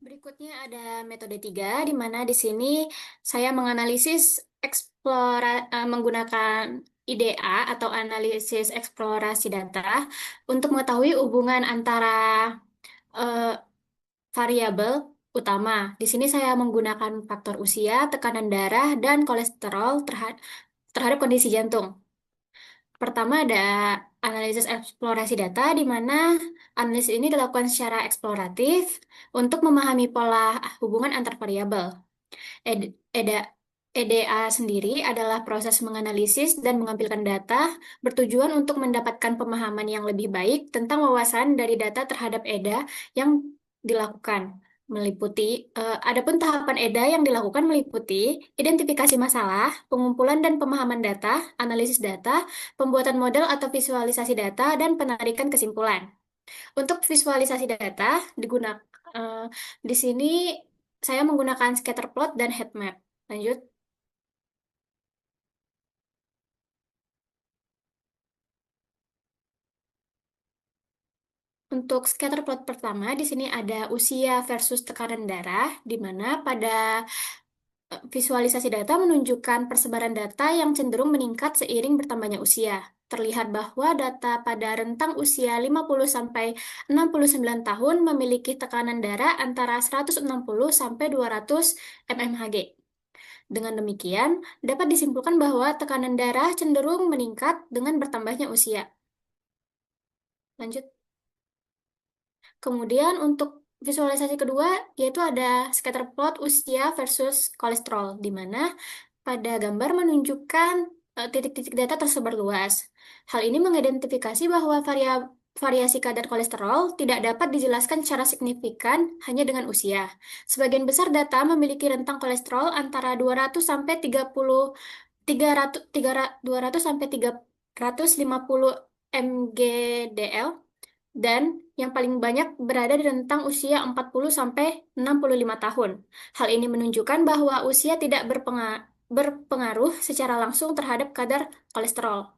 Berikutnya ada metode tiga, di mana di sini saya menganalisis menggunakan IDA atau analisis eksplorasi data untuk mengetahui hubungan antara eh, variabel utama. Di sini saya menggunakan faktor usia, tekanan darah, dan kolesterol terhadap kondisi jantung. Pertama ada analisis eksplorasi data, di mana analisis ini dilakukan secara eksploratif untuk memahami pola hubungan antar variabel. Ed- EDA, EDA sendiri adalah proses menganalisis dan mengambilkan data bertujuan untuk mendapatkan pemahaman yang lebih baik tentang wawasan dari data terhadap EDA yang dilakukan. Adapun tahapan EDA yang dilakukan meliputi identifikasi masalah, pengumpulan dan pemahaman data, analisis data, pembuatan model atau visualisasi data, dan penarikan kesimpulan. Untuk visualisasi data digunakan di sini saya menggunakan scatter plot dan heat map. Lanjut. Untuk scatter plot pertama, di sini ada usia versus tekanan darah, di mana pada visualisasi data menunjukkan persebaran data yang cenderung meningkat seiring bertambahnya usia. Terlihat bahwa data pada rentang usia 50 sampai 69 tahun memiliki tekanan darah antara 160 sampai 200 mmHg. Dengan demikian, dapat disimpulkan bahwa tekanan darah cenderung meningkat dengan bertambahnya usia. Lanjut. Kemudian untuk visualisasi kedua, yaitu ada scatter plot usia versus kolesterol, di mana pada gambar menunjukkan titik-titik data tersebar luas. Hal ini mengidentifikasi bahwa variasi kadar kolesterol tidak dapat dijelaskan secara signifikan hanya dengan usia. Sebagian besar data memiliki rentang kolesterol antara 200 sampai 30 300 200 sampai 350 mgdl dan yang paling banyak berada di rentang usia 40 sampai 65 tahun. Hal ini menunjukkan bahwa usia tidak berpengaruh secara langsung terhadap kadar kolesterol.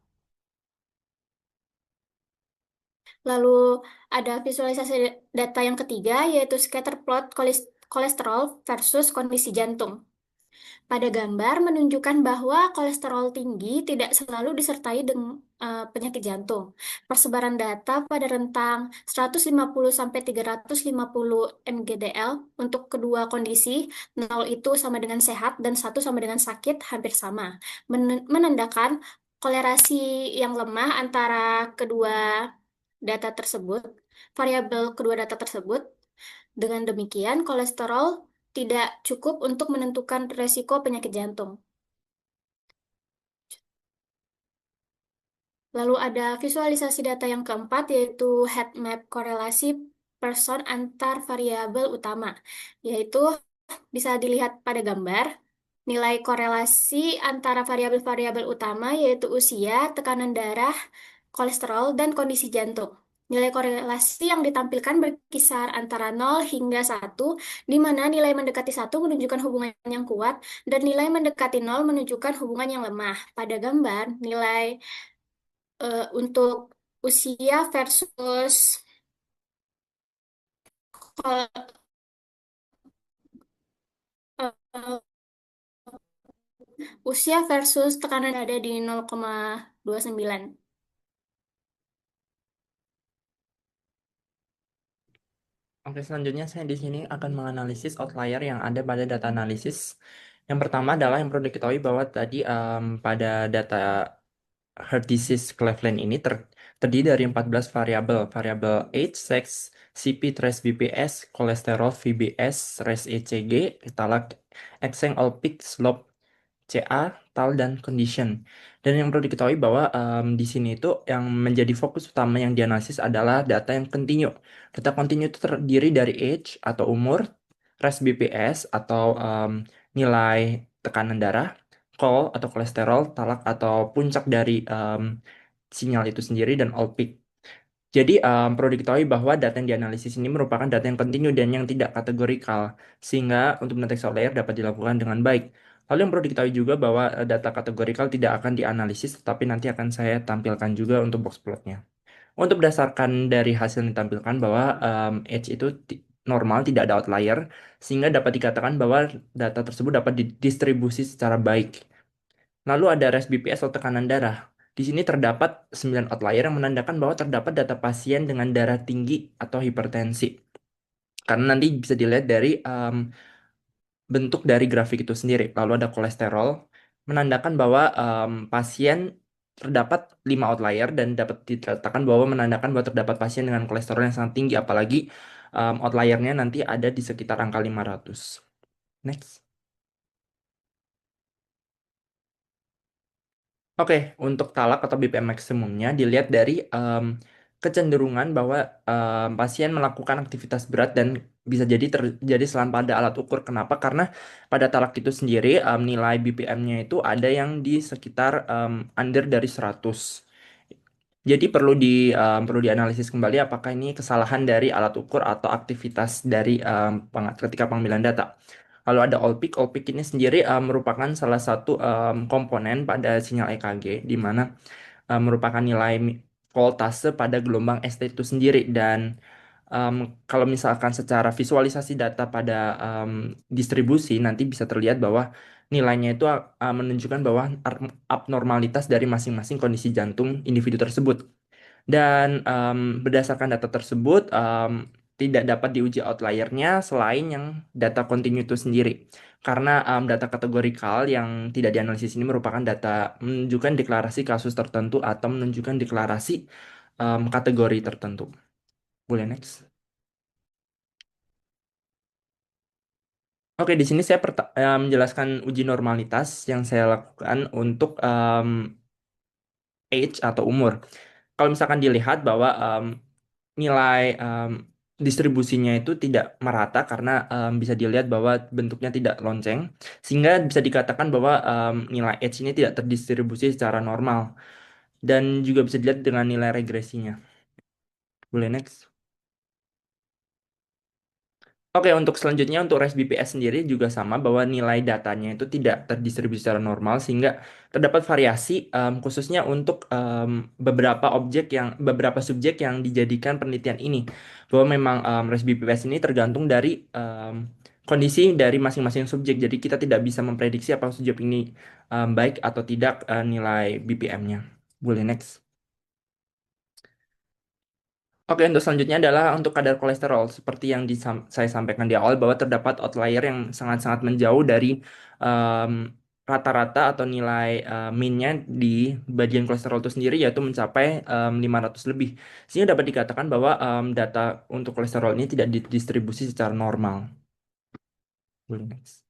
Lalu ada visualisasi data yang ketiga, yaitu scatter plot kolesterol versus kondisi jantung. Pada gambar menunjukkan bahwa kolesterol tinggi tidak selalu disertai dengan penyakit jantung. Persebaran data pada rentang 150 sampai 350 mgdl untuk kedua kondisi, 0 itu sama dengan sehat dan 1 sama dengan sakit hampir sama. Menandakan kolerasi yang lemah antara kedua data tersebut, variabel kedua data tersebut. Dengan demikian, kolesterol tidak cukup untuk menentukan resiko penyakit jantung. Lalu ada visualisasi data yang keempat, yaitu heat map korelasi person antar variabel utama, yaitu bisa dilihat pada gambar. Nilai korelasi antara variabel-variabel utama yaitu usia, tekanan darah, kolesterol, dan kondisi jantung. Nilai korelasi yang ditampilkan berkisar antara 0 hingga 1, di mana nilai mendekati 1 menunjukkan hubungan yang kuat, dan nilai mendekati 0 menunjukkan hubungan yang lemah. Pada gambar, nilai untuk usia versus kol- eh, usia versus tekanan ada di 0,29. Oke, selanjutnya saya di sini akan menganalisis outlier yang ada pada data analisis. Yang pertama adalah yang perlu diketahui bahwa tadi pada data heart disease Cleveland ini terdiri dari 14 variabel, variabel age, sex, CP, trace BPS, kolesterol, VBS, race ECG, talak, exeng, all-peak, slope, CA, tal, dan condition. Dan yang perlu diketahui bahwa di sini itu yang menjadi fokus utama yang dianalisis adalah data yang continue. Data continue itu terdiri dari age atau umur, res BPS atau nilai tekanan darah, call atau kolesterol, talak atau puncak dari sinyal itu sendiri, dan all peak. Jadi perlu diketahui bahwa data yang dianalisis ini merupakan data yang continue dan yang tidak kategorikal, sehingga untuk mendeteksi outlier dapat dilakukan dengan baik. Lalu yang perlu diketahui juga bahwa data kategorikal tidak akan dianalisis, tetapi nanti akan saya tampilkan juga untuk box plotnya. Untuk berdasarkan dari hasil yang ditampilkan bahwa edge itu normal, tidak ada outlier, sehingga dapat dikatakan bahwa data tersebut dapat didistribusi secara baik. Lalu ada res BPS atau tekanan darah. Di sini terdapat 9 outlier yang menandakan bahwa terdapat data pasien dengan darah tinggi atau hipertensi. Karena nanti bisa dilihat dari bentuk dari grafik itu sendiri. Lalu ada kolesterol, menandakan bahwa pasien terdapat 5 outlier dan dapat dikatakan bahwa menandakan bahwa terdapat pasien dengan kolesterol yang sangat tinggi, apalagi outliernya nanti ada di sekitar angka 500. Next. Oke, untuk talak atau BPM maksimumnya dilihat dari kecenderungan bahwa pasien melakukan aktivitas berat dan bisa jadi terjadi selang pada alat ukur. Kenapa? Karena pada talak itu sendiri nilai BPM-nya itu ada yang di sekitar under dari 100. Jadi perlu dianalisis kembali apakah ini kesalahan dari alat ukur atau aktivitas dari ketika pengambilan data. Lalu ada all peak ini sendiri merupakan salah satu komponen pada sinyal EKG, di mana merupakan nilai voltase pada gelombang ST itu sendiri. Dan em, kalau misalkan secara visualisasi data pada distribusi, nanti bisa terlihat bahwa nilainya itu menunjukkan bahwa abnormalitas dari masing-masing kondisi jantung individu tersebut. Dan berdasarkan data tersebut, tidak dapat diuji outliernya selain yang data kontinu itu sendiri. Karena data kategorikal yang tidak dianalisis ini merupakan data menunjukkan deklarasi kasus tertentu atau menunjukkan deklarasi kategori tertentu. Boleh next. Oke, di sini saya menjelaskan uji normalitas yang saya lakukan untuk age atau umur. Kalau misalkan dilihat bahwa nilai distribusinya itu tidak merata karena bisa dilihat bahwa bentuknya tidak lonceng, sehingga bisa dikatakan bahwa nilai H ini tidak terdistribusi secara normal dan juga bisa dilihat dengan nilai regresinya. Boleh next. Oke, untuk selanjutnya untuk REST BPS sendiri juga sama bahwa nilai datanya itu tidak terdistribusi secara normal sehingga terdapat variasi khususnya untuk beberapa subjek yang dijadikan penelitian ini bahwa memang REST BPS ini tergantung dari kondisi dari masing-masing subjek. Jadi kita tidak bisa memprediksi apakah subjek ini baik atau tidak nilai BPM-nya. Boleh next. Oke, untuk selanjutnya adalah untuk kadar kolesterol. Seperti yang saya sampaikan di awal, bahwa terdapat outlier yang sangat-sangat menjauh dari em, rata-rata atau nilai mean-nya di bagian kolesterol itu sendiri, yaitu mencapai 500 lebih. Sehingga dapat dikatakan bahwa data untuk kolesterol ini tidak didistribusi secara normal. Boleh next.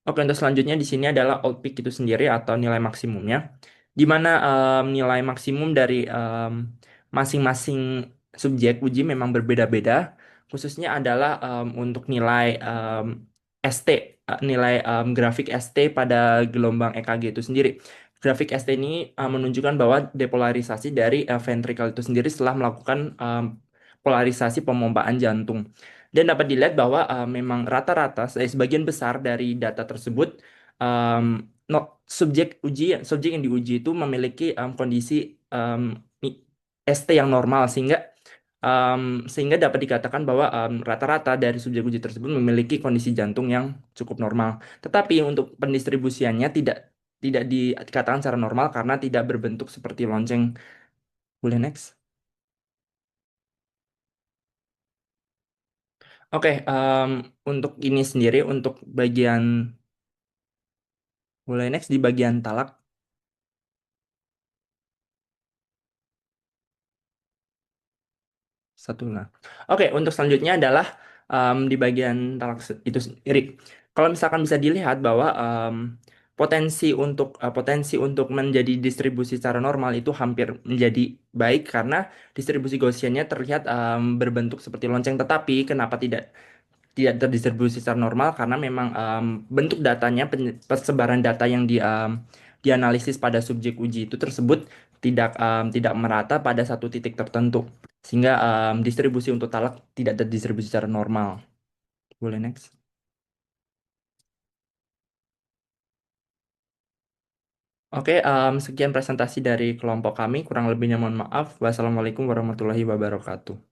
Oke, untuk selanjutnya di sini adalah old peak itu sendiri atau nilai maksimumnya, di mana nilai maksimum dari masing-masing subjek uji memang berbeda-beda, khususnya adalah untuk nilai ST, nilai grafik ST pada gelombang EKG itu sendiri. Grafik ST ini menunjukkan bahwa depolarisasi dari ventrikel itu sendiri setelah melakukan polarisasi pemompaan jantung. Dan dapat dilihat bahwa memang rata-rata sebagian besar dari data tersebut um, no, subjek yang diuji itu memiliki kondisi um, i- ST yang normal um, sehingga dapat dikatakan bahwa rata-rata dari subjek uji tersebut memiliki kondisi jantung yang cukup normal. Tetapi untuk pendistribusiannya tidak dikatakan secara normal karena tidak berbentuk seperti lonceng. Boleh next. Oke, untuk ini sendiri, untuk bagian, boleh next di bagian talak. Satu lah. Oke, untuk selanjutnya adalah di bagian talak itu sendiri. Kalau misalkan bisa dilihat bahwa potensi untuk menjadi distribusi secara normal itu hampir menjadi baik karena distribusi Gaussiannya terlihat berbentuk seperti lonceng. Tetapi kenapa tidak terdistribusi secara normal? Karena memang bentuk datanya, persebaran data yang dianalisis pada subjek uji itu tersebut tidak merata pada satu titik tertentu, sehingga distribusi untuk talak tidak terdistribusi secara normal. Boleh next. Oke, sekian presentasi dari kelompok kami. Kurang lebihnya mohon maaf. Wassalamualaikum warahmatullahi wabarakatuh.